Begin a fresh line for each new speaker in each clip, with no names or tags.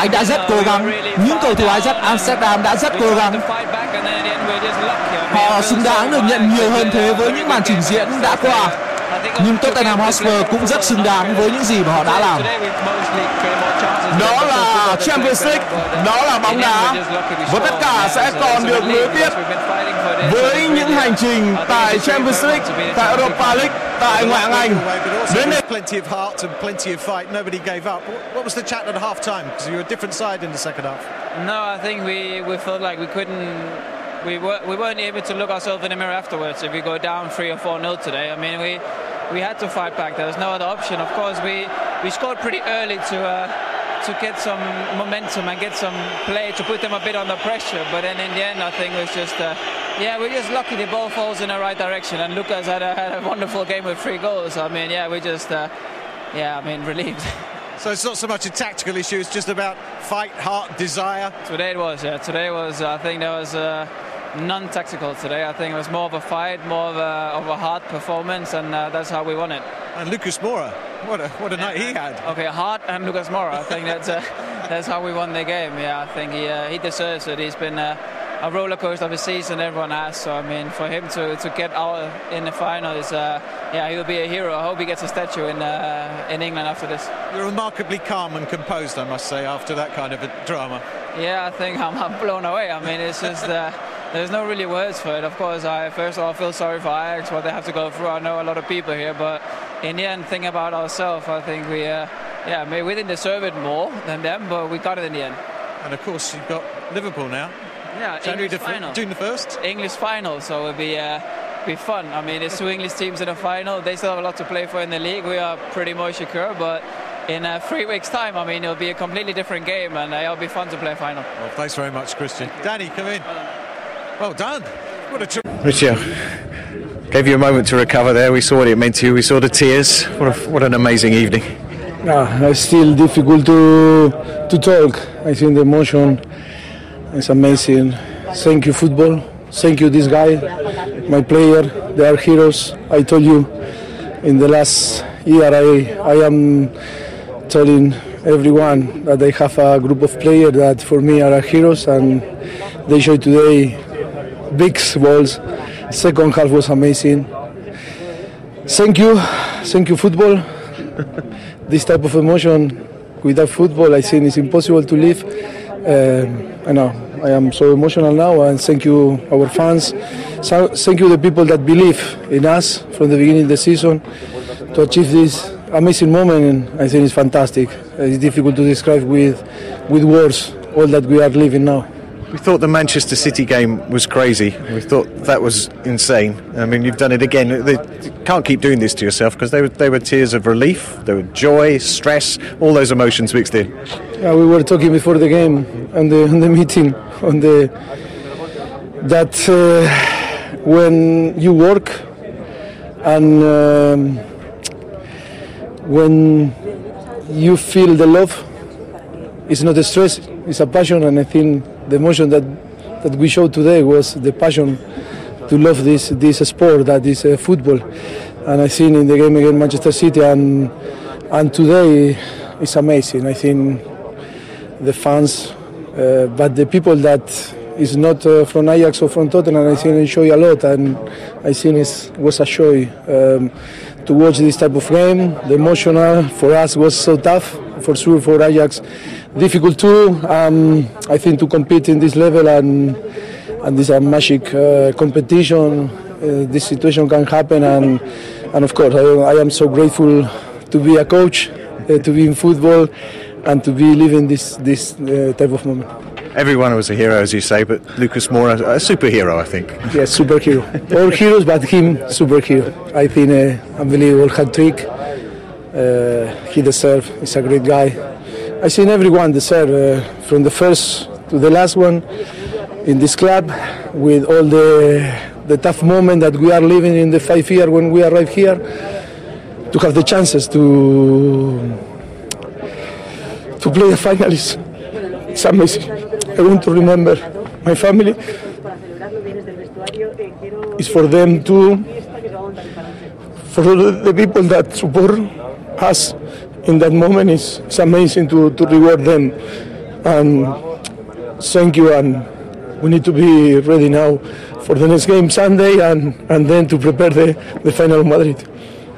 Anh đã rất cố gắng. Những cầu thủ Ajax Amsterdam đã rất cố gắng. Họ xứng đáng được nhận nhiều hơn thế với những màn trình diễn đã qua. Nhưng Tottenham Hotspur cũng rất xứng đáng với những gì mà họ đã làm.
Đó là Champions League, đó là bóng đá. Và tất cả sẽ còn được nối tiếp với những hành trình tại Champions League, tại Europa League, tại Ngoại hạng Anh.
Đến đây plenty of heart and plenty of fight. Nobody gave up. What was the chat at half time? Because you were a different side in the second half.
No, I think we felt like we couldn't. We weren't able to look ourselves in the mirror afterwards. If we go down 3 or 4-0 today, I mean we had to fight back. There was no other option. Of course, we scored pretty early to get some momentum and get some play to put them a bit under pressure. But then in the end, I think it was just we're just lucky the ball falls in the right direction. And Lucas had a wonderful game with 3 goals. I mean, we just relieved.
So it's not so much a tactical issue, it's just about fight, heart, desire.
Today it was, yeah. Today was, I think there was non-tactical today. I think it was more of a fight, more of a hard performance, and that's how we won it.
And Lucas Moura, what a night he had.
Okay, hard and Lucas Moura. I think that's how we won the game. Yeah, I think he deserves it. He's been a roller coaster of a season, everyone has. So I mean, for him to get out in the final is, he will be a hero. I hope he gets a statue in England after this.
You're remarkably calm and composed, I must say, after that kind of a drama.
Yeah, I think I'm blown away. I mean, it's just there's no really words for it. Of course, first of all, I feel sorry for Ajax, what they have to go through. I know a lot of people here, but in the end, think about ourselves. I think maybe we didn't deserve it more than them, but we got it in the end.
And of course, you've got Liverpool now.
Yeah,
January
June
the 1st.
English final, so it'll be fun. I mean, there's 2 English teams in the final. They still have a lot to play for in the league. We are pretty much secure, but in 3 weeks' time, I mean, it'll be a completely different game, and it'll be fun to play a final.
Well, thanks very much, Christian. Danny, come in. Well done. What a trip.
Richard, gave you a moment to recover there. We saw what it meant to you. We saw the tears. What an amazing evening.
It's still difficult to talk. I think the emotion is amazing. Thank you, football. Thank you, this guy, my player. They are heroes. I told you in the last year I am telling everyone that I have a group of players that for me are heroes, and they showed today big balls. Second half was amazing. Thank you, football. This type of emotion without football, I think, is impossible to live. I know I am so emotional now, and thank you, our fans. So, thank you, the people that believe in us from the beginning of the season to achieve this amazing moment. And I think it's fantastic. It's difficult to describe with words all that we are living now.
We thought the Manchester City game was crazy. We thought that was insane. I mean, you've done it again. You can't keep doing this to yourself, because they were tears of relief, there were joy, stress, all those emotions mixed in.
Yeah, we were talking before the game on the meeting that when you work and when you feel the love, it's not a stress, it's a passion, and I think the emotion that we showed today was the passion to love this sport that is football. And I think in the game against Manchester City and today it's amazing. I think the fans, but the people that is not from Ajax or from Tottenham, I think enjoy a lot, and I think it was a joy to watch this type of game. The emotional for us was so tough, for sure for Ajax difficult too. I think to compete in this level and this is a magic competition. This situation can happen, and of course I am so grateful to be a coach, to be in football, and to be living this type of moment.
Everyone was a hero, as you say, but Lucas Moura, a superhero, I think.
Yes, superhero. All heroes, but him, superhero. I think unbelievable hat-trick. He deserves. He's a great guy. I think everyone deserves, from the first to the last one in this club, with all the tough moment that we are living in the 5 years when we arrive here, to have the chances to play the finalists. It's amazing. I want to remember my family. It's for them too, for the people that support us in that moment. It's amazing to reward them And thank you, and we need to be ready now for the next game Sunday and then to prepare the final of Madrid.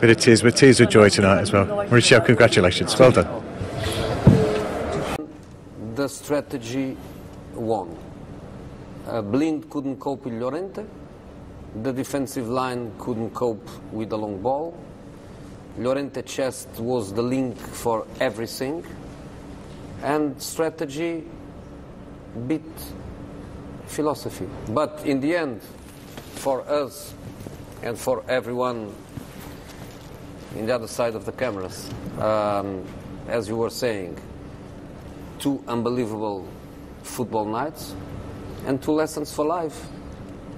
Bit of tears, with tears of joy tonight as well. Mauricio, congratulations. Well done.
The strategy won. Blind couldn't cope with Llorente. The defensive line couldn't cope with the long ball. Llorente chest was the link for everything. And strategy beat philosophy. But in the end, for us and for everyone in the other side of the cameras, as you were saying, 2 unbelievable football nights and 2 lessons for life.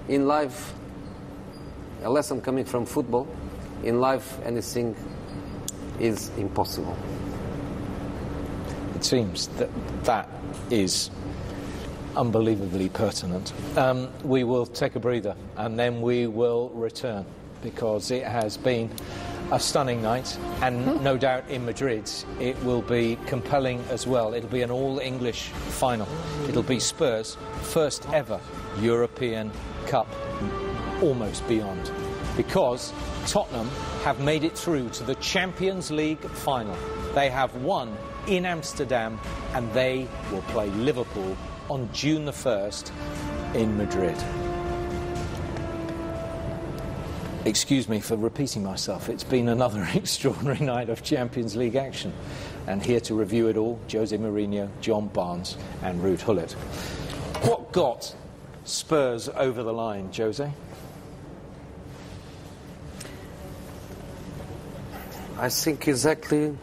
In life, a lesson coming from football. In life, anything is impossible.
It seems that is unbelievably pertinent. We will take a breather and then we will return, because it has been a stunning night, and no doubt in Madrid it will be compelling as well. It'll be an all-English final. It'll be Spurs' first ever European Cup, almost beyond, because Tottenham have made it through to the Champions League final. They have won in Amsterdam, and they will play Liverpool on June the 1st in Madrid. Excuse me for repeating myself. It's been another extraordinary night of Champions League action. And here to review it all, Jose Mourinho, John Barnes and Ruud Gullit. What got Spurs over the line, Jose?
I think exactly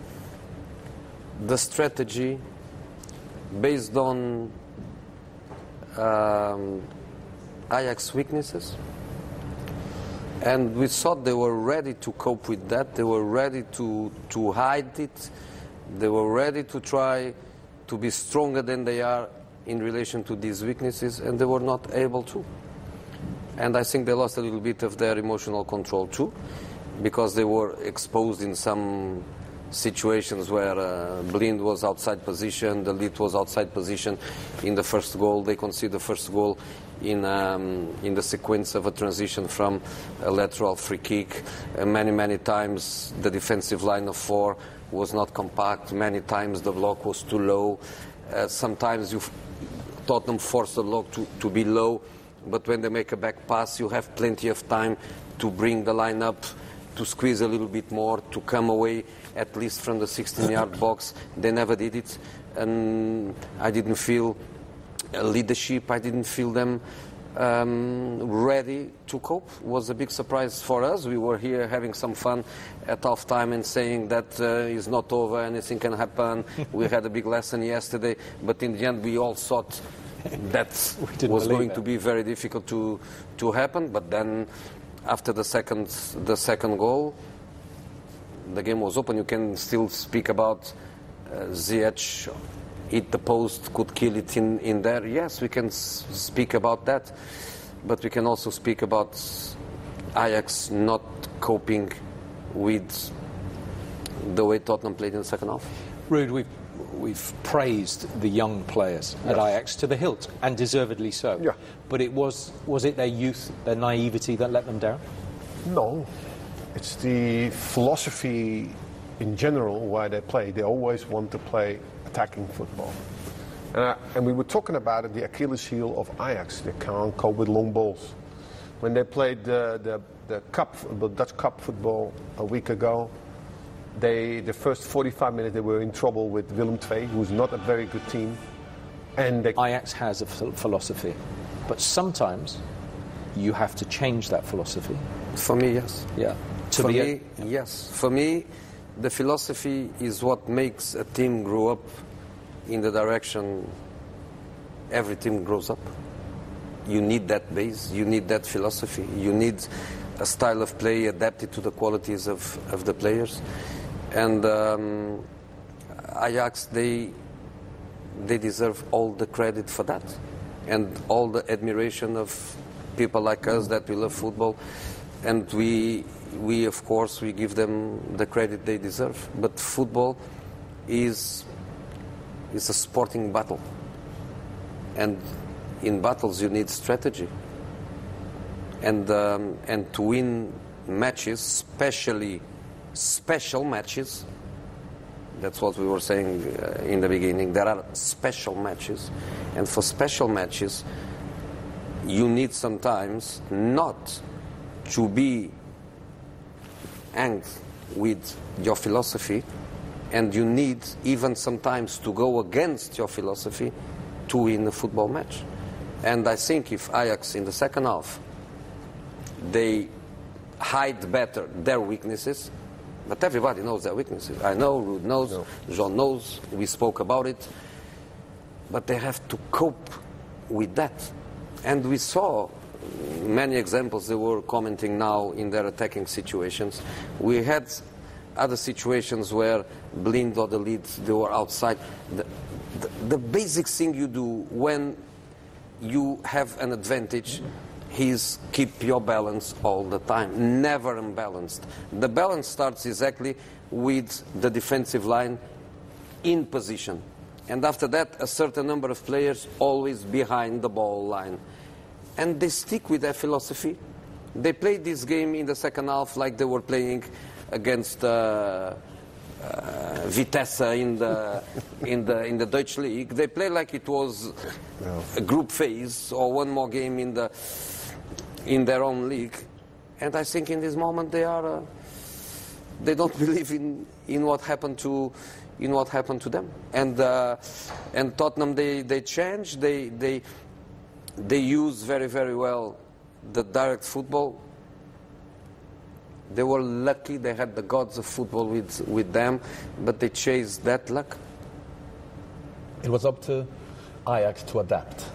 the strategy based on Ajax weaknesses. And we thought they were ready to cope with that. They were ready to hide it. They were ready to try to be stronger than they are in relation to these weaknesses, and they were not able to. And I think they lost a little bit of their emotional control too, because they were exposed in some situations where Blind was outside position, the Ligt was outside position in the first goal. They conceded the first goal in the sequence of a transition from a lateral free kick. Many times the defensive line of 4 was not compact. Many times the block was too low. Sometimes Tottenham forced the block to be low, but when they make a back pass, you have plenty of time to bring the line up, to squeeze a little bit more, to come away at least from the 16-yard box. They never did it, and I didn't feel leadership. I didn't feel them ready to cope. It was a big surprise for us. We were here having some fun at half-time and saying that it's not over, anything can happen. We had a big lesson yesterday, but in the end we all thought that was going to be very difficult to happen. But then after the second goal, the game was open. You can still speak about Ziyech hit the post, could kill it in there. Yes, we can speak about that, but we can also speak about Ajax not coping with the way Tottenham played in the second half.
Ruud, we've praised the young players at Ajax to the hilt, and deservedly so.
Yeah.
But was it their youth, their naivety that let them down?
No, it's the philosophy in general why they play. They always want to play attacking football. And we were talking about it, the Achilles heel of Ajax. They can't cope with long balls. When they played the Dutch Cup football a week ago, the first 45 minutes they were in trouble with Willem II, who's not a very good team. And
Ajax has a philosophy, but sometimes you have to change that philosophy.
For me, yes.
Yeah.
Yes. For me, the philosophy is what makes a team grow up in the direction every team grows up. You need that base, you need that philosophy, you need a style of play adapted to the qualities of the players. And Ajax, they deserve all the credit for that, and all the admiration of people like us that we love football. And we of course, we give them the credit they deserve. But football is It's a sporting battle. And in battles you need strategy. And to win matches, especially special matches, that's what we were saying in the beginning, there are special matches. And for special matches, you need sometimes not to be angry with your philosophy, and you need even sometimes to go against your philosophy to win a football match. And I think if Ajax in the second half, they hide better their weaknesses, but everybody knows their weaknesses. I know, Ruud knows, John knows, we spoke about it, but they have to cope with that. And we saw many examples they were commenting now in their attacking situations. We had other situations where Blind or the Leeds, they were outside. The basic thing you do when you have an advantage is keep your balance all the time, never unbalanced. The balance starts exactly with the defensive line in position. And after that, a certain number of players always behind the ball line. And they stick with their philosophy. They played this game in the second half like they were playing against Vitesse in the Dutch league. They play like it was a group phase or one more game in their own league. And I think in this moment they don't believe in what happened to them. And Tottenham, they changed. They use very, very well the direct football. They were lucky, they had the gods of football with them, but they chased that luck.
It was up to Ajax to adapt.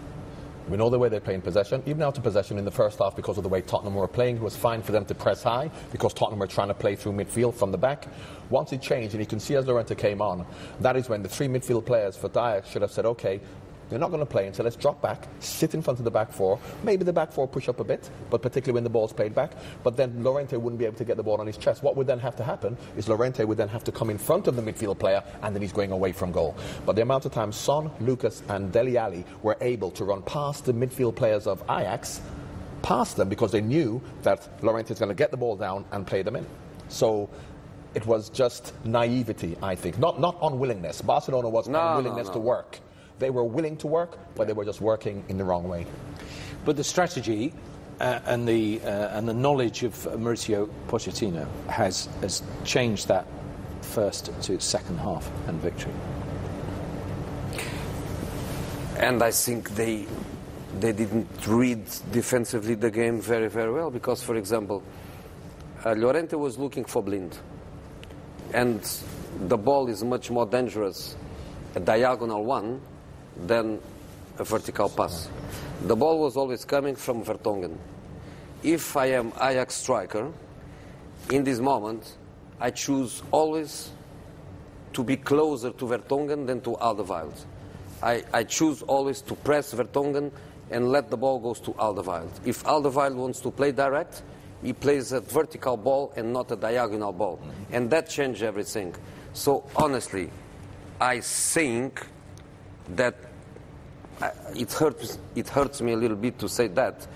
We know the way they play in possession. Even out of possession in the first half, because of the way Tottenham were playing, it was fine for them to press high, because Tottenham were trying to play through midfield from the back. Once it changed, and you can see as Llorente came on, that is when the three midfield players for Ajax should have said, okay, you're not going to play until let's drop back, sit in front of the back four. Maybe the back four push up a bit, but particularly when the ball's played back. But then Llorente wouldn't be able to get the ball on his chest. What would then have to happen is Llorente would then have to come in front of the midfield player, and then he's going away from goal. But the amount of time Son, Lucas and Dele Alli were able to run past the midfield players of Ajax, past them, because they knew that Llorente is going to get the ball down and play them in. So it was just naivety, I think. Not unwillingness. Barcelona was unwillingness to work. They were willing to work, but they were just working in the wrong way.
But the strategy and the knowledge of Mauricio Pochettino has changed that first to second half and victory.
And I think they didn't read defensively the game very, very well, because, for example, Llorente was looking for Blind, and the ball is much more dangerous, a diagonal one, than a vertical pass. The ball was always coming from Vertonghen. If I am Ajax striker, in this moment, I choose always to be closer to Vertonghen than to Alderweireld. I choose always to press Vertonghen and let the ball go to Alderweireld. If Alderweireld wants to play direct, he plays a vertical ball and not a diagonal ball. And that changed everything. So honestly, I think that it hurts me a little bit to say that.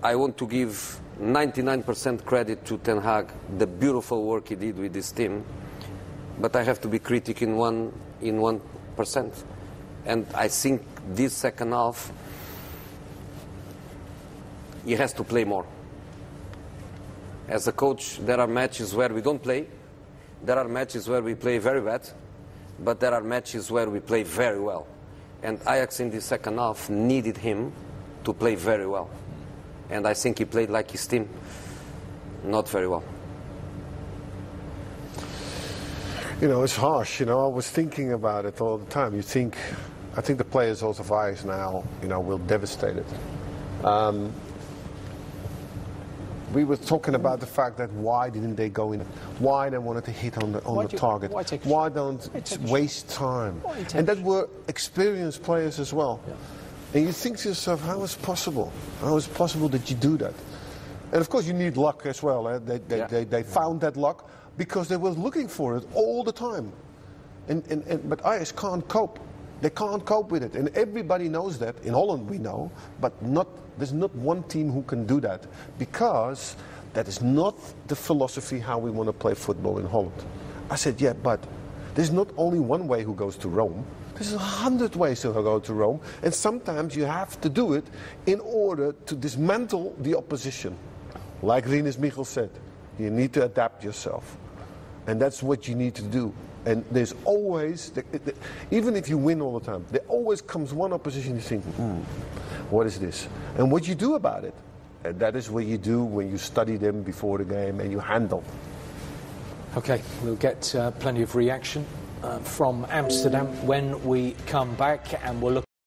I want to give 99% credit to Ten Hag, the beautiful work he did with this team, but I have to be critical in 1%. And I think this second half, he has to play more. As a coach, there are matches where we don't play, there are matches where we play very bad, but there are matches where we play very well. And Ajax in the second half needed him to play very well. And I think he played like his team, not very well.
You know, it's harsh. You know, I was thinking about it all the time. I think the players also of Ajax now, you know, will devastate it. We were talking about the fact that why didn't they go in? Why they wanted to hit on the target? Why don't waste time? And that were experienced players as well. Yeah. And you think to yourself, how is it possible? How is it possible that you do that? And of course, you need luck as well. They found that luck because they were looking for it all the time. But Ajax can't cope. They can't cope with it, and everybody knows that. In Holland we know, but there's not one team who can do that, because that is not the philosophy how we want to play football in Holland. I said, yeah, but there's not only one way who goes to Rome. There's 100 ways to go to Rome, and sometimes you have to do it in order to dismantle the opposition. Like Rinus Michels said, you need to adapt yourself, and that's what you need to do. And there's always, even if you win all the time, there always comes one opposition you think, what is this? And what you do about it, and that is what you do when you study them before the game and you handle.
Okay, we'll get plenty of reaction from Amsterdam when we come back, and we'll look